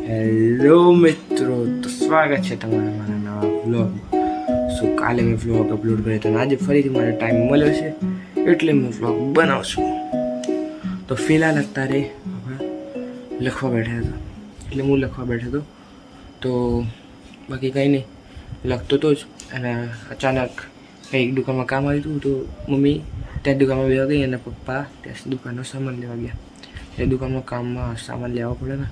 Hello મિત્રો, તો સ્વાગત છે તમારા મારા નવા વ્લોગમાં. સો કાલે મેં વ્લોગ અપલોડ કર્યો હતો અને આજે ફરીથી મારે ટાઈમ મળ્યો છે એટલે હું વ્લોગ બનાવું છું. તો ફિલહાલ અત્યારે લખવા બેઠા હતો એટલે હું લખવા બેઠો હતો. તો બાકી કંઈ નહીં, લખતો હતો જ અને અચાનક કંઈક દુકાનમાં કામ આવ્યું હતું. તો મમ્મી ત્યાં દુકાનમાં લેવા ગઈ અને પપ્પા ત્યાં દુકાનનો સામાન લેવા ગયા. એ દુકાનનો કામમાં સામાન લેવા પડે ને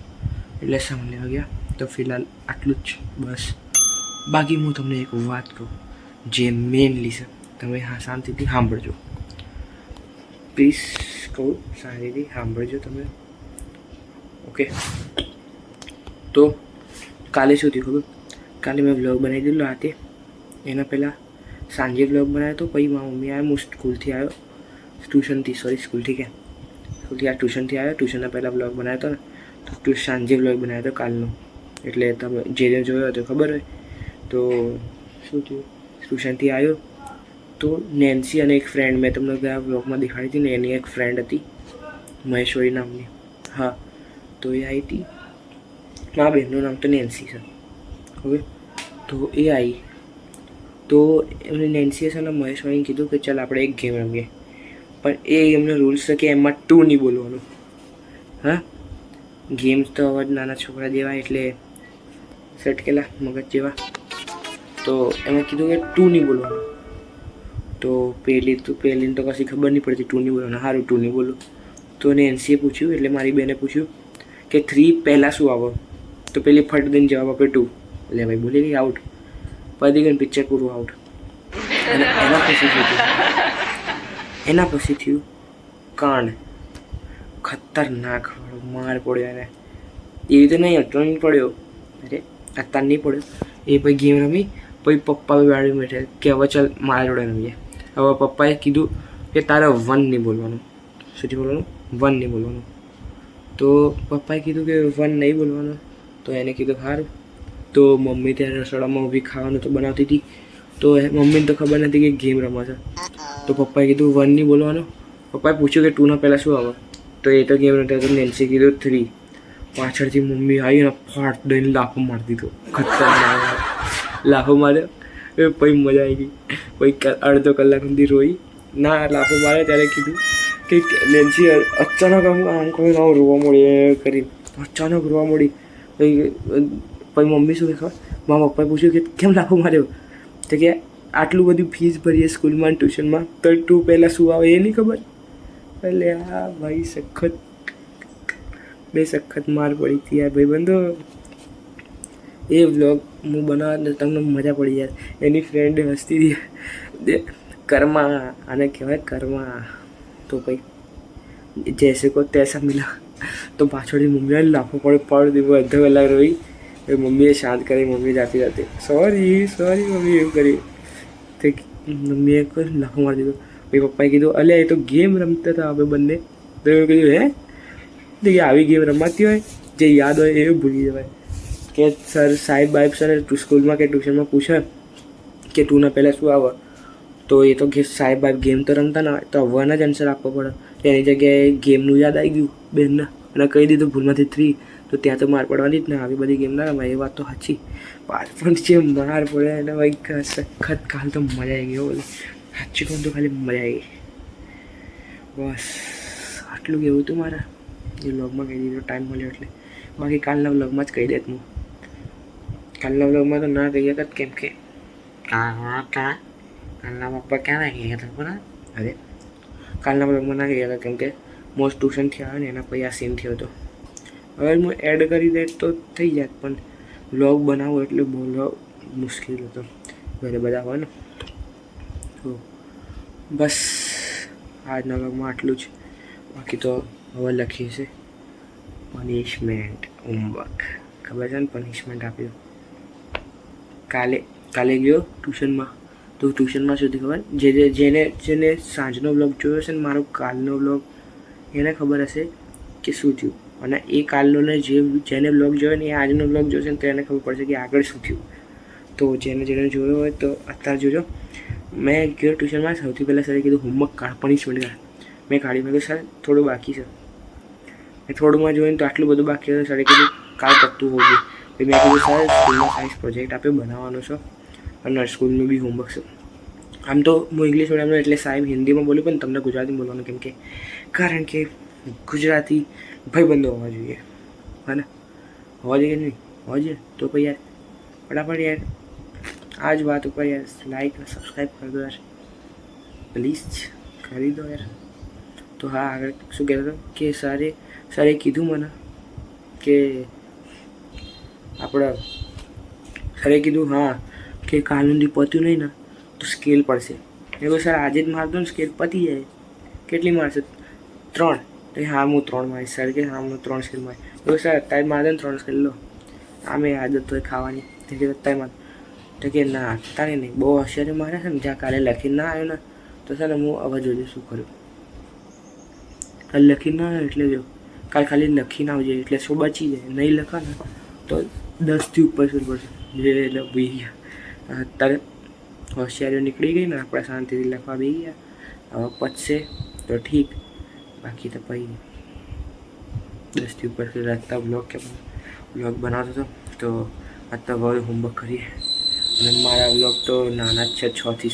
એટલે સામાન લેવા ગયા. તો ફિલહાલ આટલું જ બસ. બાકી હું તમને એક વાત કહું જે મેઇનલી છે, તમે હા શાંતિથી સાંભળજો પ્લીઝ. કહું શાંતિથી સાંભળજો તમે, ઓકે? તો કાલે શું થયું ખબર? કાલે મેં વ્લોગ બનાવી દીધો રાતે, એના પહેલાં સાંજે વ્લોગ બનાવ્યો હતો. પછી મારી મમ્મી આવ્યા, હું સ્કૂલથી આવ્યો, સ્કૂલથી આ ટ્યુશનથી આવ્યો. ટ્યુશનના પહેલાં વ્લોગ બનાવ્યો હતો ને, તો સાંજે વ્લોગ બનાવ્યો હતો કાલનો. એટલે તમે જે જોયો હતો ખબર હોય. તો શું થયું, ટ્યુશનથી આવ્યો તો નેન્સી અને એક ફ્રેન્ડ મેં તમને ગયા વ્લોગમાં દેખાડી હતી ને, એની એક ફ્રેન્ડ હતી મહેશ્વરી નામની. હા, તો એ આવી હતી. મારા બહેનનું નામ તો નેન્સી છે, ઓકે? તો એ આવી તો એમને નેન્સીએ છે ને મહેશ્વરીને કીધું કે ચાલ આપણે એક ગેમ રમીએ. પણ એ એમનો રૂલ્સ છે કે એમાં 2 નહીં બોલવાનું. હા, ગેમ્સ તો હવે નાના છોકરા જેવા એટલે સટકેલા મગજ જેવા. તો એમાં કીધું કે 2 નહીં બોલવાનું. તો પહેલી તો કશી ખબર નહીં પડતી 2 નહીં બોલવાનું. સારું 2 નહીં બોલું. તો નેન્સીએ પૂછ્યું, એટલે મારી બેને પૂછ્યું કે 3 પહેલાં શું આવો? તો પેલી ફટ દઈને જવાબ આપે 2. એટલે ભાઈ બોલી ગઈ આઉટ. પતી ગયું પિક્ચર પૂરું, આઉટ. અને એના પછી થયું કાંડ. ખતરનાક માર પડ્યો એને. એવી રીતે નહીં અટવાની પડ્યો, અરે અત્યાર નહીં પડ્યો. એ પછી ગેમ રમી. પછી પપ્પા વાળી બેઠે કે હવે ચાલ મારા જોડે રમીએ. હવે પપ્પાએ કીધું કે તારે 1 નહીં બોલવાનું. શું બોલવાનું? 1 નહીં બોલવાનું. તો પપ્પાએ કીધું કે 1 નહીં બોલવાનું. તો એને કીધું સારું. તો મમ્મી ત્યારે રસોડામાં ઊભી ખાવાનું તો બનાવતી હતી. તો મમ્મીને તો ખબર નથી કે ગેમ રમવા છે. તો પપ્પાએ કીધું 1 નહીં બોલવાનું. પપ્પાએ પૂછ્યું કે 2 ના પહેલાં શું આવે? તો એ તો ગેમ નથી. તો નેન્સી કીધું 3. પાછળથી મમ્મી આવીને ફાટ દઈને લાફો મારી દીધો. ખતરનાક લાફો માર્યો. પછી મજા આવી ગઈ. પછી અડધો કલાક સુધી રોઈ ના. લાફો મારે ત્યારે કીધું કે નેન્સી અચાનક આમ કરીને રોવા મળી કરી. અચાનક રોવા મળી. પછી મમ્મી શું ખબર, મારા પપ્પાએ પૂછ્યું કે કેમ લાફો માર્યો? તો કે આટલું બધું ફીસ ભરીએ સ્કૂલમાં ટ્યુશનમાં, તો 2 પહેલાં શું આવે એ નહીં ખબર? એટલે હા ભાઈ, સખત માર પડી હતી યાર ભાઈબંધો. એ વ્લોગ હું બનાવવા તમને મજા પડી યાર. એની ફ્રેન્ડ હસતી હતી. કર્મા, આને કહેવાય કર્મા. તો ભાઈ જૈસે કો તૈસા મિલા. તો પાછળથી મમ્મીએ લાફો પડી દીધો. અડધો કલાક રોઈ. મમ્મીએ શાંત કરી. મમ્મી જાતી સોરી મમ્મી એવું કરી. તો મમ્મીએ કોઈ લાફો મારી દીધો. પછી પપ્પાએ કીધું અલ્યા એ તો ગેમ રમતા હતા આપણે બંને. તો એવું કીધું હે? તો કે આવી ગેમ રમાતી હોય જે યાદ હોય એ ભૂલી જવાય. કે સર સાહેબ સર સ્કૂલમાં કે ટ્યુશનમાં પૂછે કે 2 ના પહેલાં શું આવે? તો એ તો કે સાહેબ ગેમ તો રમતા ના હોય, તો 1 જ આન્સર આપવો પડે. એની જગ્યાએ ગેમનું યાદ આવી ગયું બેનને અને કહી દીધું ભૂલમાંથી 3. તો ત્યાં તો માર પડવાની જ ને. આવી બધી ગેમ ના રમાય, એ વાત તો સાચી. પણ જે માર પડે એને ભાઈ સખત કાલ તો મજા આવી ગઈ. બોલે સાચી કહું તો ખાલી મજા આવી ગઈ. બસ આટલું કેવું હતું મારા. એ વ્લોગમાં કહી દીધું ટાઈમ મળ્યો એટલે. બાકી કાલના વ્લોગમાં જ કહી દેત હું. કાલના વ્લોગમાં તો ના કહી શકત કેમ કે કાલના પપ્પા ક્યાં ના કહી શકતા બરાબર. અરે કાલના વ્લોગમાં ના કહી શકતા કેમ કે મોસ્ટ ટ્યુશનથી આવ્યો ને એના પછી આ સીન થયો હતો. હવે હું એડ કરી દે તો થઈ જાય, પણ વ્લોગ બનાવો એટલે બહુ મુશ્કેલ હતો. ઘરે બધા હોય ને. તો બસ આજના વ્લોગમાં આટલું જ. બાકી તો હવે લખીએ છે પનિશમેન્ટ હોમવર્ક. ખબર છે ને પનિશમેન્ટ આપ્યું. કાલે ગયો ટ્યુશનમાં. તો ટ્યુશનમાં શું થયું ખબર? જેને સાંજનો વ્લોગ જોયો છે ને મારો કાલનો વ્લોગ, એને ખબર હશે કે શું થયું. અને એ કાલનો ને જેને વ્લોગ જોયો ને એ આજનો વ્લોગ જોશે ને તો એને ખબર પડશે કે આગળ શું થયું. તો જેને જોયો હોય તો અત્યારે જોજો. મેં ગયો ટ્યુશનમાં. સૌથી પહેલાં સરે કીધું હોમવર્ક કાઢ, પનિશમેન્ટ કાઢ. મેં કાઢી. મેં કીધું સર થોડું બાકી છે. થોડુંમાં જોઈને તો આટલું બધું બાકી હતું. સરે કીધું કાલ પતું હોવું જોઈએ. પછી મેં કીધું સર સ્કૂલમાં સાયન્સ પ્રોજેક્ટ આપ્યો બનાવવાનો છો અને સ્કૂલનું બી હોમવર્ક છે. આમ તો હું ઇંગ્લિશ મીડિયમનો એટલે સાહેબ હિન્દીમાં બોલું પણ તમને ગુજરાતીમાં બોલવાનું કેમ કે કારણ કે ગુજરાતી ભાઈબંધો હોવા જોઈએ, હા ને? હોવા જોઈએ કે નહીં હોવા જોઈએ? તો પછી યાર ફટાફટ યાર આ જ વાત ઉપર યાર લાઈક અને સબસ્ક્રાઈબ કરી દો યાર, પ્લીઝ કરી દો યાર. તો હા, આગળ શું કહેતો હતો કે સરે કીધું મને કે સરે કીધું હા કે કાલનું પત્યું નહીં ને તો સ્કેલ પડશે. એવું સર આજે જ મારતો ને સ્કેલ પતી જાય. કેટલી મારશે? 3. તો હા હું 3 મારીશ. સર કે હા હું 3 સ્કેલ મારીશ. એવું સર અત્યારે મારે ને 3 સ્કેલ લો. આમે આદત તો ખાવાની તે અત્યારે મારે. તો કે ના અત્યારે નહીં, બહુ હોશિયારી મારે છે ને, જ્યાં કાલે લખીને ના આવ્યો ને તો સર હું હવે જોજો શું કર્યું. કાલે લખીને ના આવ્યો એટલે જો કાલે ખાલી લખીને આવજે એટલે શું બચી જાય. નહીં લખા ને તો 10થી ઉપર શું પડશે જે એટલે બી ગયા. અત્યારે હોશિયારીઓ નીકળી ગઈ ને, આપણે શાંતિથી લખવા બી ગયા. હવે પચશે તો ઠીક, બાકી તો પછી 10થી ઉપર લખતા બ્લોગ બનાવતો હતો. તો અત્યારે હવે હોમવર્ક કરીએ અને મારા બ્લોગ તો નાના જ છે, 6 થી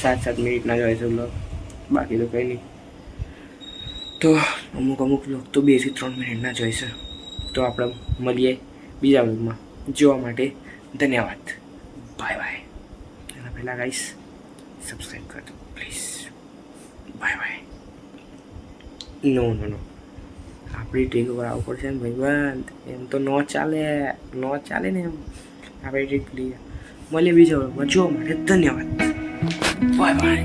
7 મિનિટના જ હોય છે બ્લોગ, બાકી તો કંઈ નહીં. તો અમુક બ્લોગ તો 2 થી 3 મિનિટના જ હોય છે. તો આપણે મળીએ બીજા બ્લોગમાં. જોવા માટે ધન્યવાદ. Bye bye. એના પહેલાં ગાઈસ સબસ્ક્રાઈબ કરી દો પ્લીઝ. Bye bye. નો આપણી ટ્રીક ઉપર આવવું પડશે ને ભાઈબંધ, એમ તો ન ચાલે ને એમ. આપણી ટ્રીક લઈએ. મળીએ બીજા બ્લોગમાં. જોવા માટે ધન્યવાદ. Bye bye.